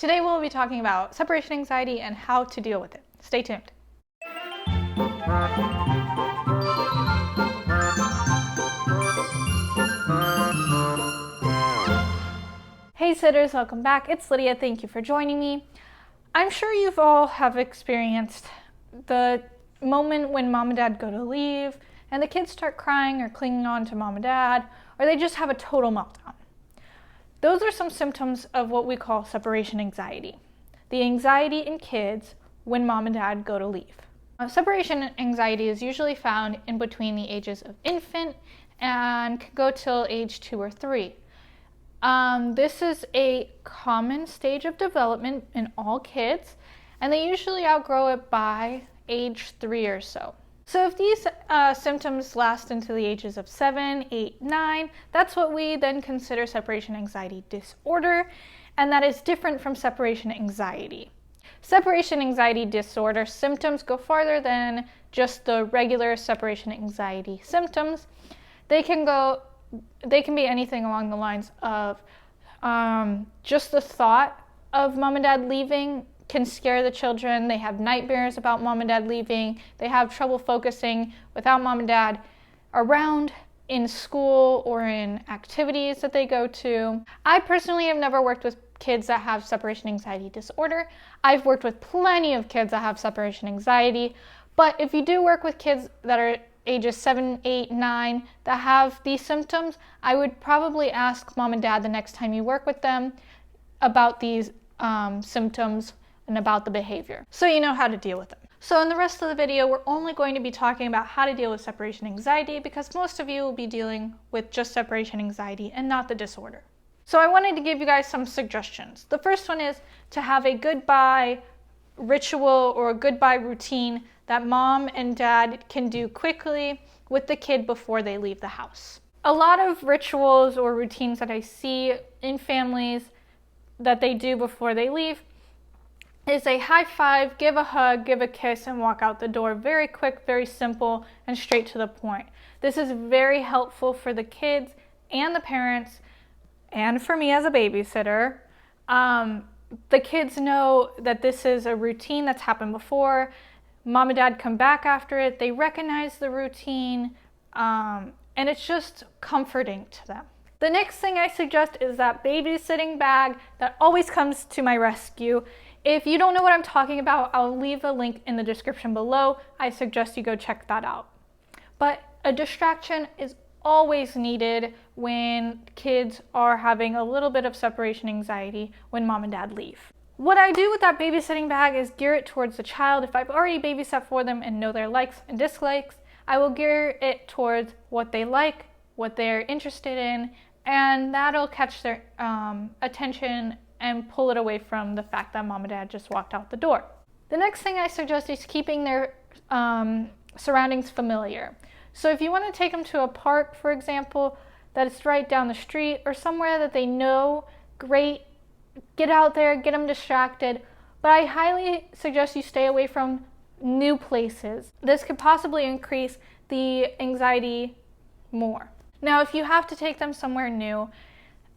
Today we'll be talking about separation anxiety and how to deal with it. Stay tuned. Hey sitters, welcome back. It's Lydia. Thank you for joining me. I'm sure you've all have experienced the moment when mom and dad go to leave and the kids start crying or clinging on to mom and dad, or they just have a total meltdown. Those are some symptoms of what we call separation anxiety. The anxiety in kids when mom and dad go to leave. Separation anxiety is usually found in between the ages of infant and can go till age 2 or 3. This is a common stage of development in all kids, and they usually outgrow it by age 3 or so. So if these symptoms last until the ages of 7, 8, 9, that's what we then consider separation anxiety disorder, and that is different from separation anxiety. Separation anxiety disorder symptoms go farther than just the regular separation anxiety symptoms. They can be anything along the lines of just the thought of mom and dad leaving can scare the children. They have nightmares about mom and dad leaving. They have trouble focusing without mom and dad around in school or in activities that they go to. I personally have never worked with kids that have separation anxiety disorder. I've worked with plenty of kids that have separation anxiety, but if you do work with kids that are ages 7, 8, 9 that have these symptoms, I would probably ask mom and dad the next time you work with them about these symptoms and about the behavior, so you know how to deal with them. So in the rest of the video, we're only going to be talking about how to deal with separation anxiety because most of you will be dealing with just separation anxiety and not the disorder. So I wanted to give you guys some suggestions. The first one is to have a goodbye ritual or a goodbye routine that mom and dad can do quickly with the kid before they leave the house. A lot of rituals or routines that I see in families that they do before they leave is a high five, give a hug, give a kiss, and walk out the door. Very quick, very simple, and straight to the point. This is very helpful for the kids and the parents, and for me as a babysitter. The kids know that this is a routine that's happened before. Mom and dad come back after it. They recognize the routine, and it's just comforting to them. The next thing I suggest is that babysitting bag that always comes to my rescue. If you don't know what I'm talking about, I'll leave a link in the description below. I suggest you go check that out. But a distraction is always needed when kids are having a little bit of separation anxiety when mom and dad leave. What I do with that babysitting bag is gear it towards the child. If I've already babysat for them and know their likes and dislikes, I will gear it towards what they like, what they're interested in, and that'll catch their attention and pull it away from the fact that mom and dad just walked out the door. The next thing I suggest is keeping their surroundings familiar. So if you want to take them to a park, for example, that is right down the street or somewhere that they know, great, get out there, get them distracted. But I highly suggest you stay away from new places. This could possibly increase the anxiety more. Now, if you have to take them somewhere new,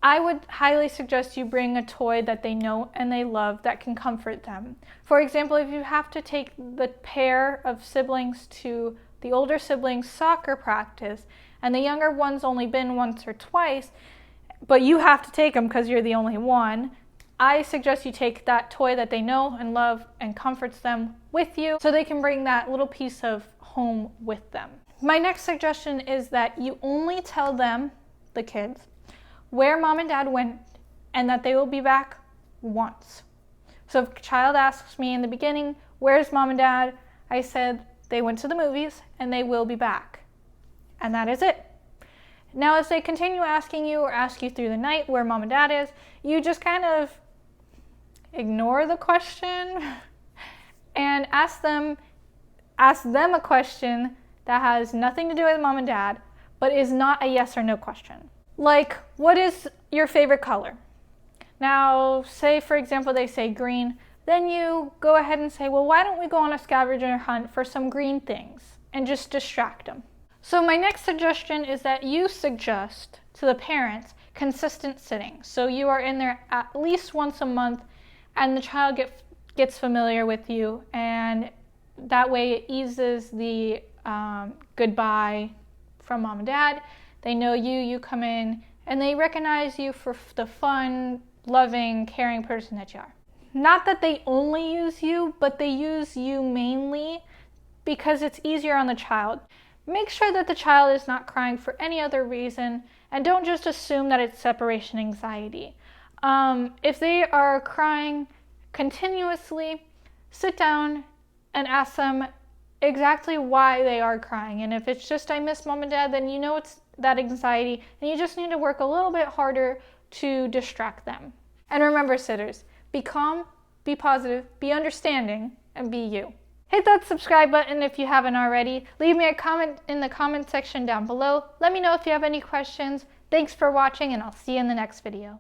I would highly suggest you bring a toy that they know and they love that can comfort them. For example, if you have to take the pair of siblings to the older siblings' soccer practice and the younger one's only been once or twice, but you have to take them because you're the only one, I suggest you take that toy that they know and love and comforts them with you so they can bring that little piece of home with them. My next suggestion is that you only tell them, the kids, where mom and dad went and that they will be back once. So if a child asks me in the beginning, where's mom and dad? I said they went to the movies and they will be back. And that is it. Now as they continue asking you or ask you through the night where mom and dad is, you just kind of ignore the question and ask them a question that has nothing to do with mom and dad, but is not a yes or no question. Like, what is your favorite color? Now, say for example they say green, then you go ahead and say, well, why don't we go on a scavenger hunt for some green things and just distract them. So my next suggestion is that you suggest to the parents consistent sitting. So you are in there at least once a month and the child gets familiar with you, and that way it eases the goodbye from mom and dad. They know you come in, and they recognize you for the fun, loving, caring person that you are. Not that they only use you, but they use you mainly because it's easier on the child. Make sure that the child is not crying for any other reason, and don't just assume that it's separation anxiety. If they are crying continuously, sit down and ask them exactly why they are crying. And if it's just, I miss mom and dad, then you know it's that anxiety, and you just need to work a little bit harder to distract them. And remember, sitters, be calm, be positive, be understanding, and be you. Hit that subscribe button if you haven't already. Leave me a comment in the comment section down below. Let me know if you have any questions. Thanks for watching, and I'll see you in the next video.